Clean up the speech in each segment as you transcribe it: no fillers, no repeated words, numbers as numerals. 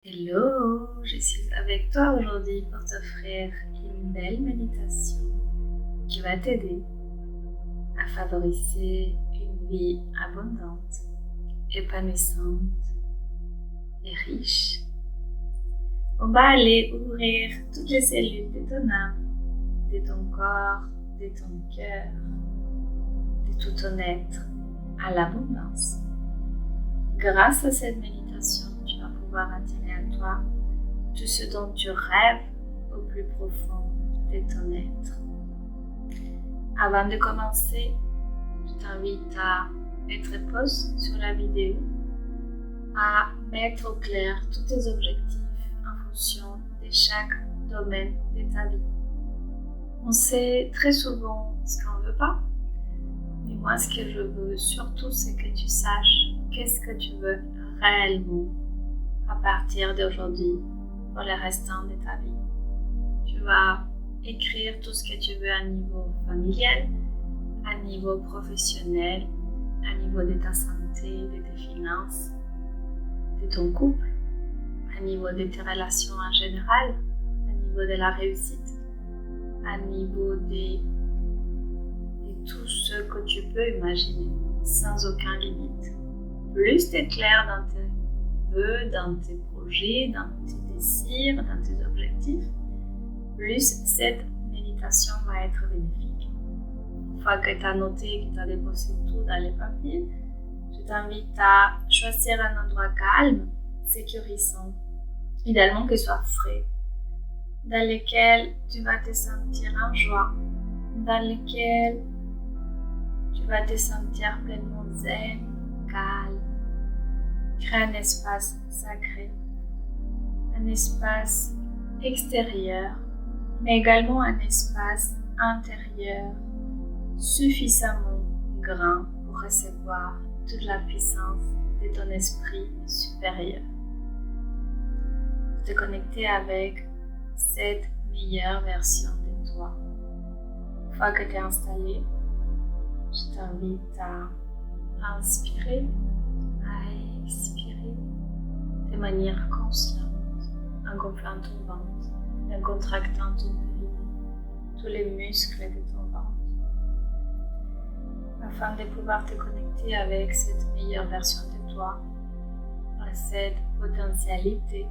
Hello, je suis avec toi aujourd'hui pour t'offrir une belle méditation qui va t'aider à favoriser une vie abondante, épanouissante et riche. On va aller ouvrir toutes les cellules de ton âme, de ton corps, de ton cœur, de tout ton être à l'abondance. Grâce à cette méditation, tu vas pouvoir attirer à toi tout ce dont tu rêves au plus profond de ton être. Avant de commencer, je t'invite à mettre pause sur la vidéo, à mettre au clair tous tes objectifs en fonction de chaque domaine de ta vie. On sait très souvent ce qu'on ne veut pas, mais moi ce que je veux surtout c'est que tu saches qu'est-ce que tu veux réellement à partir d'aujourd'hui pour le restant de ta vie. Tu vas écrire tout ce que tu veux à niveau familial, à niveau professionnel, à niveau de ta santé, de tes finances, de ton couple, à niveau de tes relations en général, à niveau de la réussite, à niveau de tout ce que tu peux imaginer, sans aucune limite. Plus tu es clair dans tes vœux, dans tes projets, dans tes désirs, dans tes objectifs, plus cette méditation va être bénéfique. Une fois que tu as noté, que tu as déposé tout dans les papiers, je t'invite à choisir un endroit calme, sécurisant, idéalement qu'il soit frais, dans lequel tu vas te sentir en joie, dans lequel tu vas te sentir pleinement zen, calme. Crée un espace sacré, un espace extérieur, mais également un espace intérieur suffisamment grand pour recevoir toute la puissance de ton esprit supérieur. Te connecter avec cette meilleure version de toi. Une fois que tu es installé, je t'invite à inspirer, à expirer de manière consciente, en gonflant ton ventre, en contractant ton périnée, tous les muscles de ton ventre, afin de pouvoir te connecter avec cette meilleure version de toi, à cette potentialité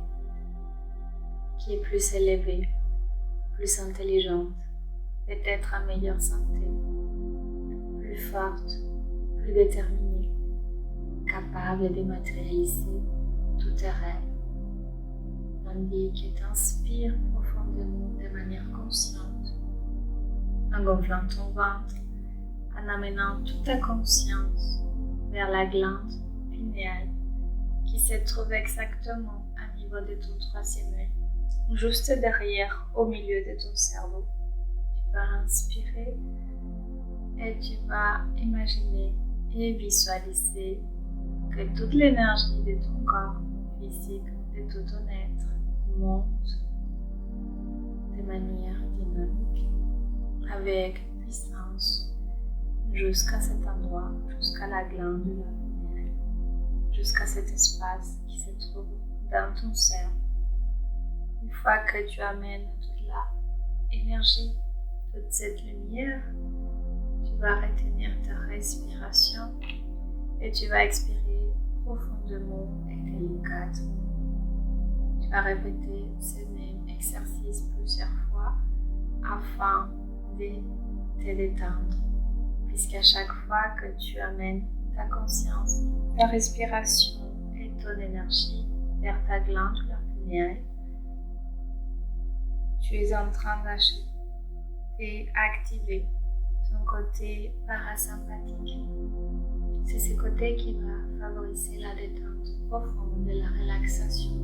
qui est plus élevée, plus intelligente, peut-être en meilleure santé, plus forte, plus déterminée, capable de matérialiser tous tes rêves, tandis que tu inspires profondément de manière consciente, en gonflant ton ventre, en amenant toute ta conscience vers la glande pinéale qui se trouve exactement au niveau de ton troisième œil, juste derrière, au milieu de ton cerveau. Tu vas inspirer et tu vas imaginer et visualiser que toute l'énergie de ton corps physique, de tout ton être, monte de manière dynamique, avec puissance, jusqu'à cet endroit, jusqu'à la glande pinéale, jusqu'à cet espace qui se trouve dans ton cerveau. Une fois que tu amènes toute la énergie, toute cette lumière, tu vas retenir ta respiration et tu vas expirer profondément et délicatement. Tu vas répéter ce même exercice plusieurs fois afin de te détendre, puisqu'à chaque fois que tu amènes ta conscience, ta respiration et ton énergie vers ta glande pinéale, tu es en train d'activer ton côté parasympathique. C'est ce côté qui va favoriser la détente profonde et la relaxation.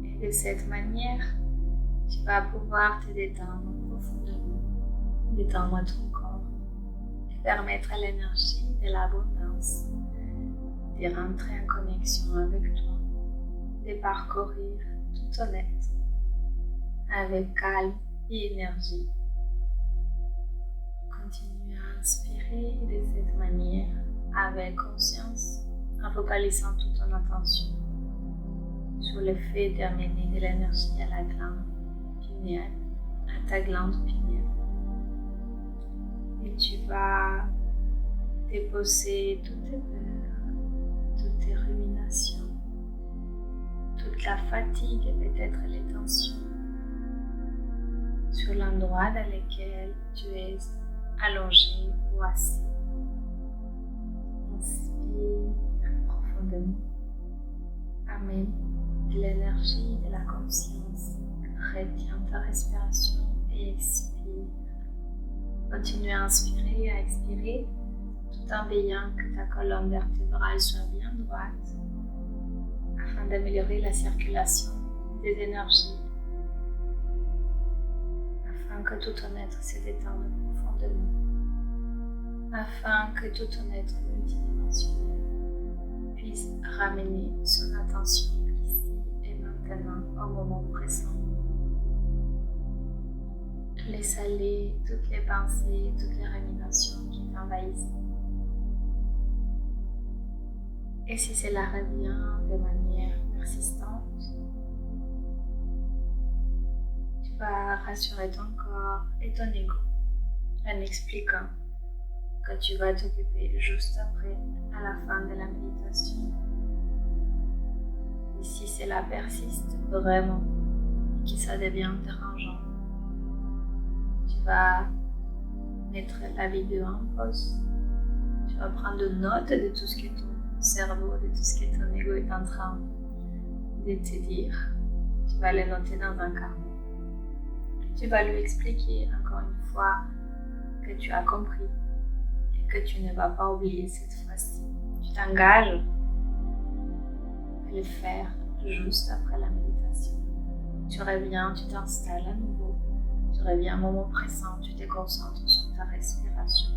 Et de cette manière, tu vas pouvoir te détendre profondément, détendre ton corps et permettre à l'énergie de l'abondance de rentrer en connexion avec toi, de parcourir tout ton être avec calme et énergie. Continue à inspirer de cette manière avec conscience en focalisant toute ton attention sur le fait d'amener de l'énergie à la glande pinéale, à ta glande pinéale. Et tu vas déposer toutes tes peurs, toutes tes ruminations, toute la fatigue et peut-être les tensions sur l'endroit dans lequel tu es allongé ou assis. Inspire profondément. Amène de l'énergie, de la conscience. Retiens ta respiration et expire. Continue à inspirer et à expirer tout en veillant que ta colonne vertébrale soit bien droite afin d'améliorer la circulation des énergies, afin que tout ton être se détende profondément, afin que tout ton être multidimensionnel puisse ramener son attention ici et maintenant au moment présent. Laisse aller toutes les pensées, toutes les ruminations qui t'envahissent. Et si cela revient de manière persistante, tu vas rassurer ton corps et ton ego en expliquant que tu vas t'occuper juste après, à la fin de la méditation. Et si cela persiste vraiment et que ça devient dérangeant, tu vas mettre la vidéo en pause. Tu vas prendre note de tout ce que ton cerveau, de tout ce que ton ego est en train de te dire. Tu vas le noter dans un carnet. Tu vas lui expliquer encore une fois que tu as compris et que tu ne vas pas oublier cette fois-ci. Tu t'engages à le faire juste après la méditation. Tu reviens, tu t'installes à nouveau. Tu reviens au moment présent, tu te concentres sur ta respiration.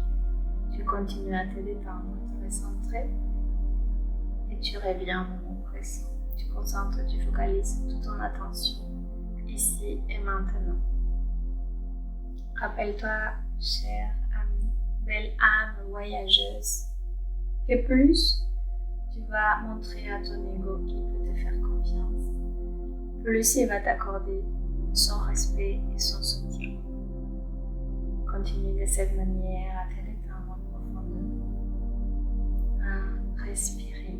Tu continues à te détendre, à te recentrer. Et tu reviens au moment présent. Tu concentres, tu focalises toute ton attention ici et maintenant. Rappelle-toi, chère amie, belle âme voyageuse, que plus tu vas montrer à ton ego qu'il peut te faire confiance, plus il va t'accorder son respect et son soutien. Continue de cette manière à te détendre profondément, à respirer.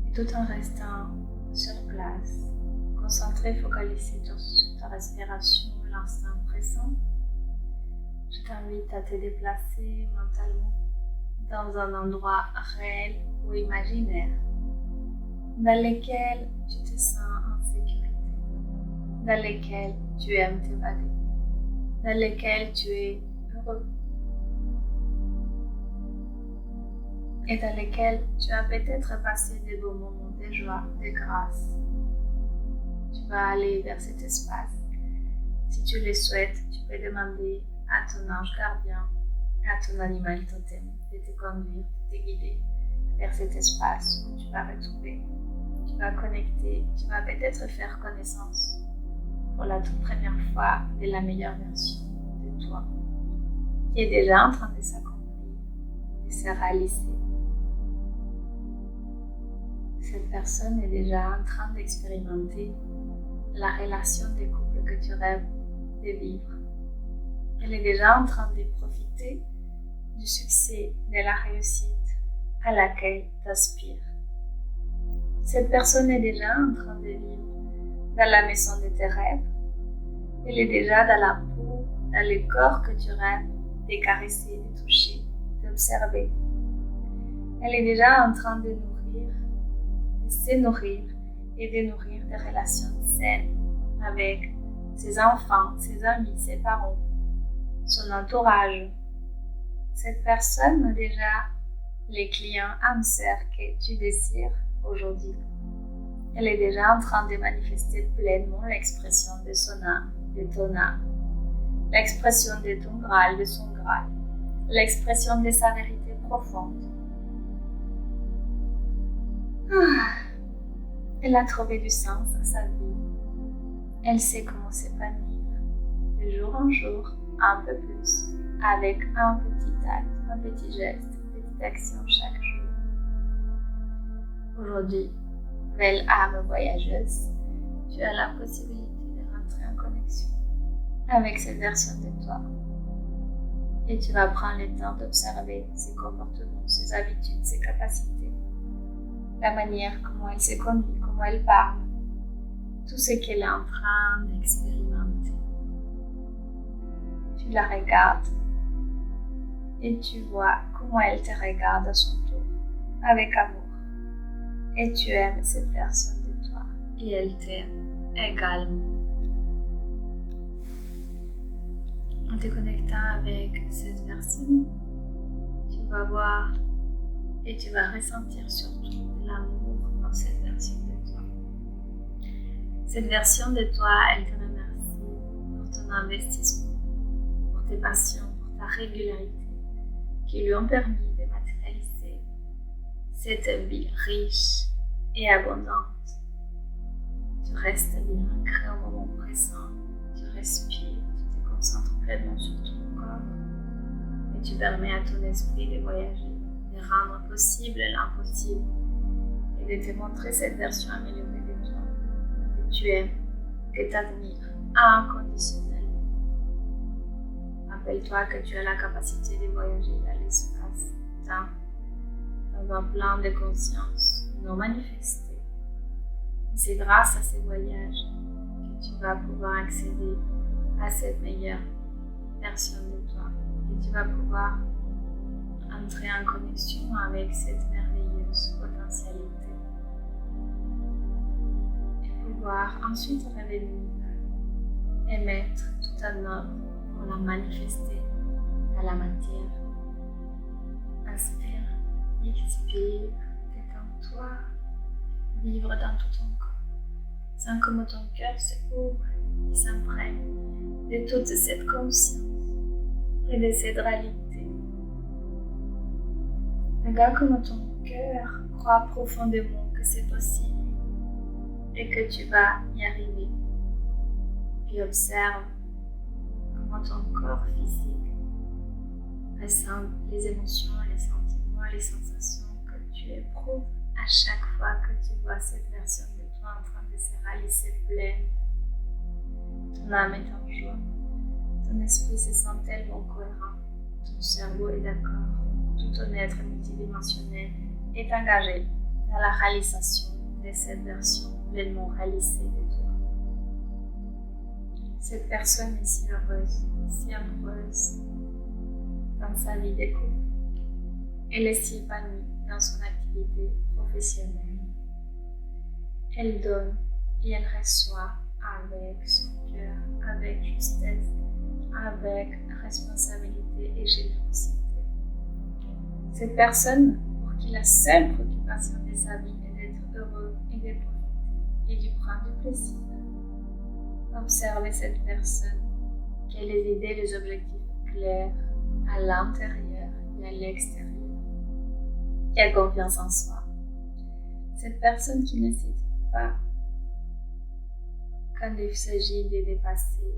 Et tout en restant sur place, concentré, focalisé sur ta respiration, l'instant présent, je t'invite à te déplacer mentalement dans un endroit réel ou imaginaire dans lequel tu te sens en sécurité, dans lequel tu aimes t'évader, dans lequel tu es heureux et dans lequel tu as peut-être passé de beaux moments de joie, de grâce. Tu vas aller vers cet espace. Si tu le souhaites, tu peux demander à ton ange gardien, à ton animal totem de te conduire, de te guider vers cet espace où tu vas retrouver, tu vas connecter, tu vas peut-être faire connaissance pour la toute première fois de la meilleure version de toi, qui est déjà en train de s'accomplir, de se réaliser. Cette personne est déjà en train d'expérimenter la relation de couple que tu rêves de vivre. Elle est déjà en train de profiter du succès, de la réussite à laquelle tu aspires. Cette personne est déjà en train de vivre dans la maison de tes rêves. Elle est déjà dans la peau, dans le corps que tu rêves de caresser, de toucher, d'observer. Elle est déjà en train de nourrir, de se nourrir et de nourrir des relations saines avec ses enfants, ses amis, ses parents, son entourage. Cette personne a déjà les clients âmes sœurs que tu désires aujourd'hui. Elle est déjà en train de manifester pleinement l'expression de son âme, de ton âme, l'expression de ton Graal, de son Graal, l'expression de sa vérité profonde. Elle a trouvé du sens à sa vie. Elle sait comment s'épanouir, de jour en jour, un peu plus, avec un petit acte, un petit geste, une petite action chaque jour. Aujourd'hui, nouvelle âme voyageuse, tu as la possibilité de rentrer en connexion avec cette version de toi. Et tu vas prendre le temps d'observer ses comportements, ses habitudes, ses capacités, la manière comment elle se conduit, comment elle parle, tout ce qu'elle est en train d'expérimenter. Tu la regardes et tu vois comment elle te regarde à son tour, avec amour. Et tu aimes cette version de toi et elle t'aime également. En te connectant avec cette version, tu vas voir et tu vas ressentir surtout de l'amour dans cette version de toi. Cette version de toi, elle te remercie pour ton investissement, pour tes passions, pour ta régularité, qui lui ont permis de matérialiser cette vie riche et abondante. Tu restes bien ancré au moment présent, tu respires, tu te concentres pleinement sur ton corps et tu permets à ton esprit de voyager, de rendre possible l'impossible et de te montrer cette version améliorée de toi que tu aimes, que tu admires inconditionnellement. Rappelle-toi que tu as la capacité de voyager dans l'espace-temps dans un plan de conscience non manifesté. Et c'est grâce à ces voyages que tu vas pouvoir accéder à cette meilleure version de toi, que tu vas pouvoir entrer en connexion avec cette merveilleuse potentialité et pouvoir ensuite revenir et mettre tout en œuvre pour la manifester dans la matière. Inspire, expire, détends-toi, vivre dans tout ton corps. Sens comment ton cœur se ouvre et s'imprègne de toute cette conscience et de cette réalité. Regarde comment ton cœur croit profondément que c'est possible et que tu vas y arriver. Puis observe comment ton corps physique ressent les émotions, les sentiments, les sensations que tu éprouves à chaque fois que tu vois cette version de toi en train de se réaliser pleine. Ton âme est en joie, ton esprit se sent tellement cohérent, ton cerveau est d'accord, tout ton être multidimensionnel est engagé dans la réalisation de cette version pleinement réalisée de toi. Cette personne est si heureuse, si amoureuse dans sa vie de couple. Elle est si épanouie dans son activité professionnelle. Elle donne et elle reçoit avec son cœur, avec justesse, avec responsabilité et générosité. Cette personne pour qui la seule préoccupation de sa vie est d'être heureux et de profiter et d'y prendre du plaisir. Observez cette personne qui a les idées et les objectifs clairs à l'intérieur et à l'extérieur, qui a confiance en soi. Cette personne qui n'hésite pas quand il s'agit de dépasser,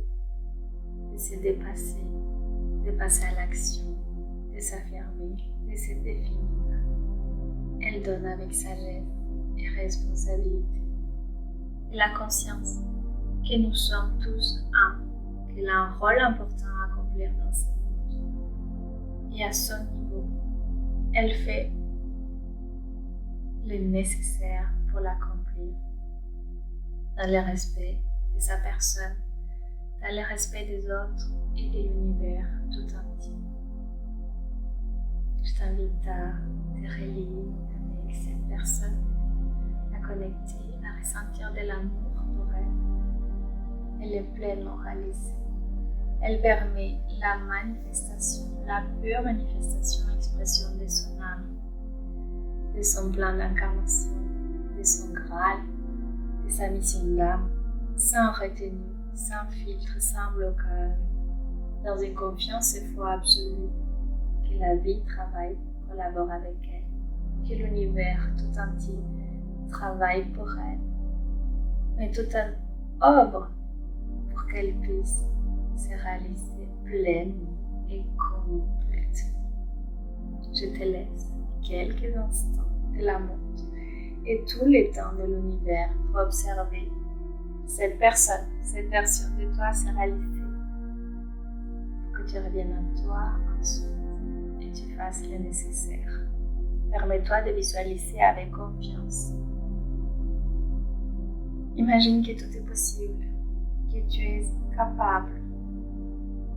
de se dépasser, de passer à l'action, de s'affirmer, de se définir. Elle donne avec sagesse et responsabilité. Elle a conscience que nous sommes tous un, qu'elle a un rôle important à accomplir dans ce monde. Et à son niveau, elle fait le nécessaire pour l'accomplir, dans le respect de sa personne, dans le respect des autres et de l'univers tout entier. Je t'invite à te relier avec cette personne, à connecter, à ressentir de l'amour pour elle. Elle est pleinement réalisée. Elle permet la manifestation, la pure manifestation, expression de son âme, de son plan d'incarnation, de son Graal, de sa mission d'âme, sans retenue, sans filtre, sans blocage, dans une confiance et foi absolue que la vie travaille, collabore avec elle, que l'univers tout entier travaille pour elle, mais tout en œuvre pour qu'elle puisse se réaliser pleinement et complètement. Je te laisse quelques instants de la montre et tout le temps de l'univers pour observer cette personne, cette version de toi se réaliser. Pour que tu reviennes à toi ensuite et tu fasses le nécessaire. Permets-toi de visualiser avec confiance. Imagine que tout est possible, que tu es capable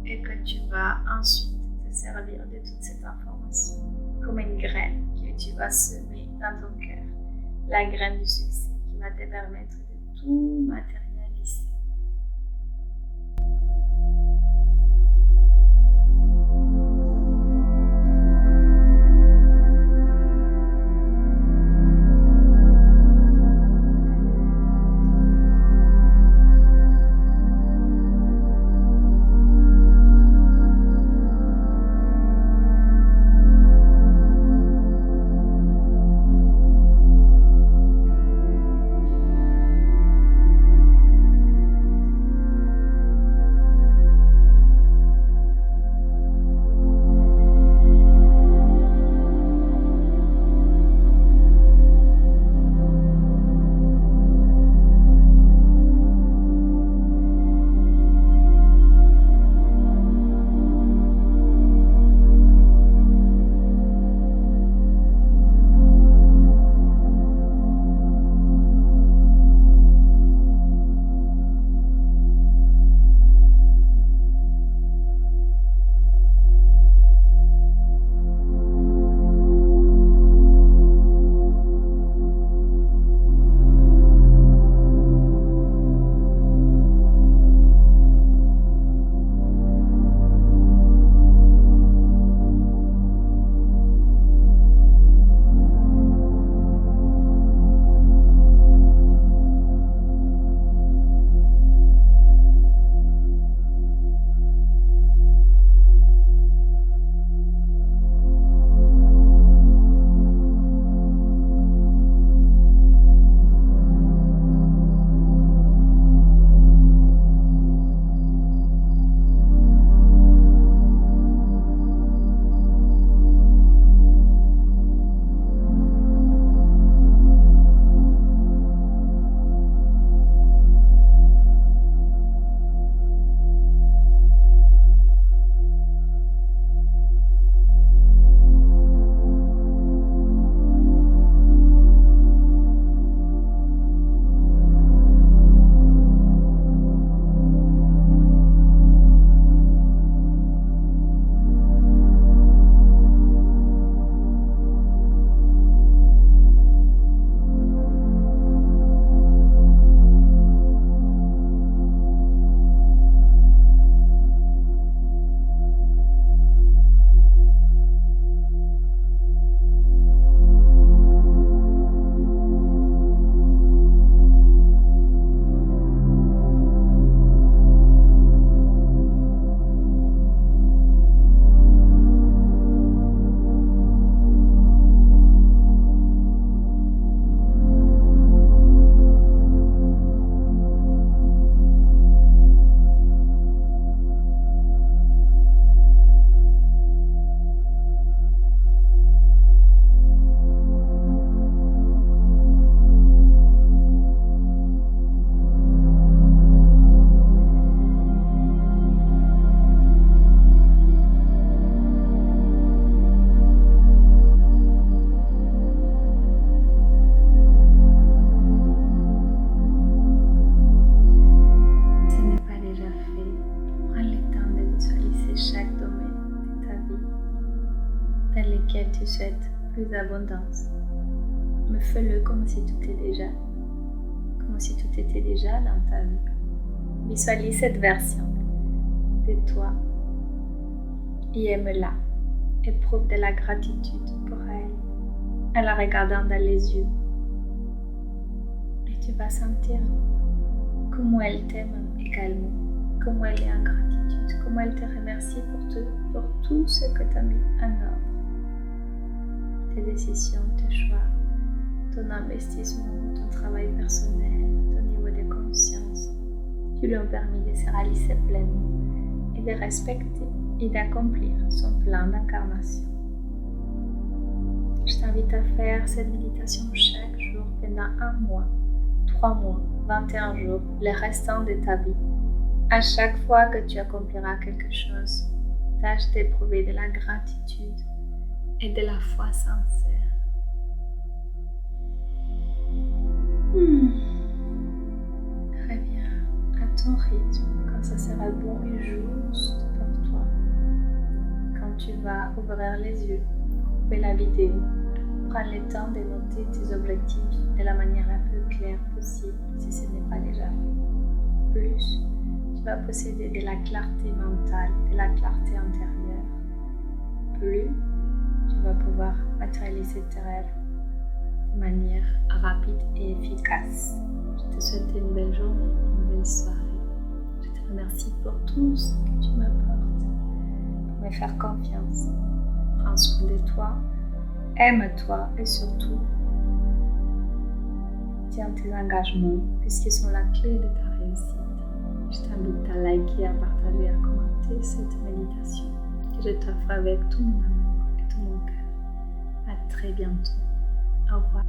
et que tu vas ensuite te servir de toute cette information comme une graine que tu vas semer dans ton cœur, la graine du succès qui va te permettre de tout matérialiser. Tu souhaites plus d'abondance, mais fais-le comme si tout était déjà dans ta vie. Visualise cette version de toi et aime-la. Éprouve de la gratitude pour elle en la regardant dans les yeux. Et tu vas sentir comment elle t'aime également, comment elle est en gratitude, comment elle te remercie pour tout ce que tu as mis en œuvre. Tes décisions, tes choix, ton investissement, ton travail personnel, ton niveau de conscience, qui lui ont permis de se réaliser pleinement et de respecter et d'accomplir son plan d'incarnation. Je t'invite à faire cette méditation chaque jour pendant 1 mois, 3 mois, 21 jours, le restant de ta vie. À chaque fois que tu accompliras quelque chose, tâche d'éprouver de la gratitude et de la foi sincère. Reviens à ton rythme quand ça sera bon et juste pour toi. Quand tu vas ouvrir les yeux, couper la vidéo, prends le temps de noter tes objectifs de la manière la plus claire possible si ce n'est pas déjà fait. Plus tu vas posséder de la clarté mentale, de la clarté intérieure, plus tu vas pouvoir matérialiser tes rêves de manière rapide et efficace. Je te souhaite une belle journée, une belle soirée. Je te remercie pour tout ce que tu m'apportes, pour me faire confiance. Prends soin de toi, aime-toi et surtout, tiens tes engagements puisqu'ils sont la clé de ta réussite. Je t'invite à liker, à partager, à commenter cette méditation que je t'offre avec tout mon amour et tout mon cœur. À très bientôt. Au revoir.